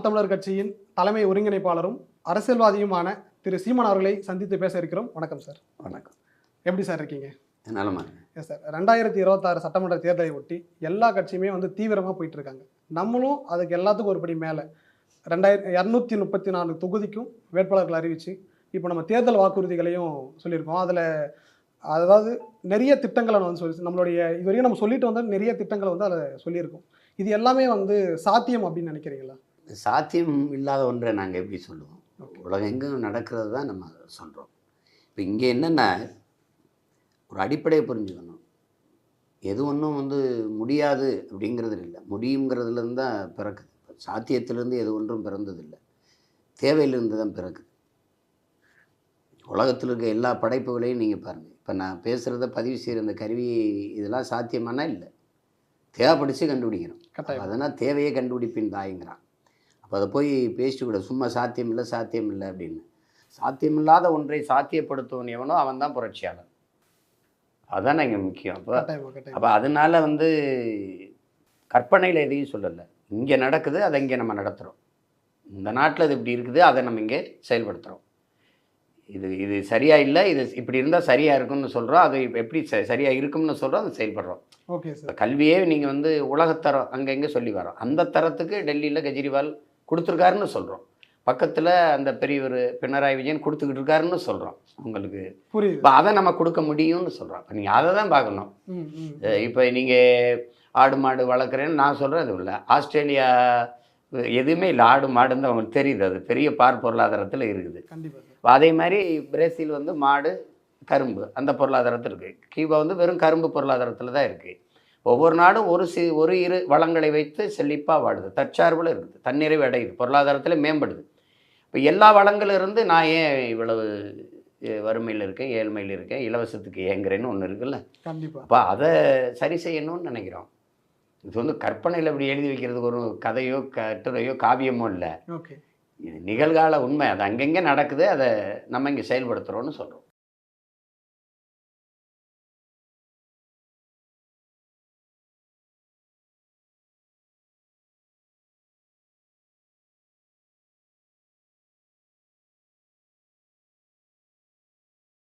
நாம் தமிழர் கட்சியின் தலைமை ஒருங்கிணைப்பாளரும் அரசியல்வாதியுமான திரு சீமான் அவர்களை சந்தித்து பேச இருக்கிறோம். வணக்கம் சார். வணக்கம். எப்படி சார் இருக்கீங்க? நலமா. Yes sir. 2026 சட்டமன்ற தேர்தலை ஒட்டி எல்லா கட்சியுமே தீவிரமாக போயிட்டு இருக்காங்க. நம்மளும் அதுக்கு எல்லாத்துக்கும் ஒருபடி மேலே 234 தொகுதிக்கும் வேட்பாளர்கள் அறிவிச்சு இப்போ நம்ம தேர்தல் வாக்குறுதிகளையும் சொல்லியிருக்கோம். அதாவது நிறைய திட்டங்களை சொல்லி நம்மளுடைய இதுவரையும் நம்ம சொல்லிட்டு வந்த நிறைய திட்டங்களை அதில் சொல்லியிருக்கோம். இது எல்லாமே சாத்தியம் அப்படின்னு நினைக்கிறீங்களா? சாத்தியம் இல்லாத ஒன்றை நாங்கள் எப்படி சொல்லுவோம்? உலகம் எங்கும் நடக்கிறது தான் நம்ம சொல்கிறோம். இப்போ இங்கே என்னென்னா, ஒரு அடிப்படையை புரிஞ்சுக்கணும். எது ஒன்றும் முடியாது அப்படிங்கிறது இல்லை, முடியுங்கிறதுலேருந்து தான் பிறக்குது. சாத்தியத்திலேருந்து எது ஒன்றும் பிறந்ததில்லை, தேவையிலிருந்து தான் பிறக்குது. உலகத்தில் இருக்க எல்லா படைப்புகளையும் நீங்கள் பாருங்கள். இப்போ நான் பேசுகிறத பதிவு செய்கிற இந்த கருவி இதெல்லாம் சாத்தியமானா இல்லை, தேவைப்படுச்சு கண்டுபிடிக்கிறோம். அதனால் தேவையே கண்டுபிடிப்பின் தாய்ங்கிறான். அப்போ அதை போய் பேசிட்டு கூட சும்மா சாத்தியம் இல்லை அப்படின்னு. சாத்தியமில்லாத ஒன்றை சாத்தியப்படுத்துவன் எவனோ அவன் தான் புரட்சியாளன். அதுதான் இங்கே முக்கியம். அப்போ அதனால் கற்பனையில் எதையும் சொல்லலை. இங்கே நடக்குது, அதை இங்கே நம்ம நடத்துகிறோம். இந்த நாட்டில் இது இப்படி இருக்குது, அதை நம்ம இங்கே செயல்படுத்துகிறோம். இது சரியாக இல்லை, இது இப்படி இருந்தால் சரியாக இருக்கும்னு சொல்கிறோம். அது எப்படி சரியாக இருக்கும்னு சொல்கிறோம், அதை செயல்படுறோம். Okay sir. கல்வியே நீங்கள் உலகத்தரம் அங்கே எங்கே சொல்லி வரோம். அந்த தரத்துக்கு டெல்லியில் கெஜ்ரிவால் கொடுத்துருக்காருன்னு சொல்கிறோம். பக்கத்தில் அந்த பெரியவர் பினராயி விஜயன் கொடுத்துக்கிட்டு இருக்காருன்னு சொல்கிறோம். உங்களுக்கு இப்போ அதை நம்ம கொடுக்க முடியும்னு சொல்கிறோம். இப்போ நீங்கள் அதை தான் பார்க்கணும். இப்போ நீங்கள் ஆடு மாடு வளர்க்குறேன்னு நான் சொல்கிறது இல்லை. ஆஸ்திரேலியா எதுவுமே இல்லை, ஆடு மாடுன்னு தான் அவங்களுக்கு தெரியுது. அது பெரிய பார் பொருளாதாரத்தில் இருக்குது. கண்டிப்பாக. அதே மாதிரி பிரேசில் மாடு கரும்பு அந்த பொருளாதாரத்தில் இருக்குது. கியூபா வெறும் கரும்பு பொருளாதாரத்தில் தான் இருக்குது. ஒவ்வொரு நாடும் ஒரு இரு வளங்களை வைத்து செழிப்பாக வாடுது, தற்சார்பில் இருக்குது, தன்னிறைவு அடையுது, பொருளாதாரத்தில் மேம்படுது. இப்போ எல்லா வளங்களும் இருந்து நான் ஏன் இவ்வளவு வறுமையில் இருக்கேன், ஏழ்மையில் இருக்கேன், இலவசத்துக்கு ஏங்குறேன்னு ஒன்று இருக்குல்ல. கண்டிப்பாக. அப்போ அதை சரி செய்யணும்னு நினைக்கிறோம். இது கற்பனையில் இப்படி எழுதி வைக்கிறதுக்கு ஒரு கதையோ கட்டுரையோ காவியமோ இல்லை. ஓகே, இது நிகழ்கால உண்மை. அது அங்கங்கே நடக்குது, அதை நம்ம இங்கே செயல்படுத்துகிறோன்னு சொல்கிறோம்.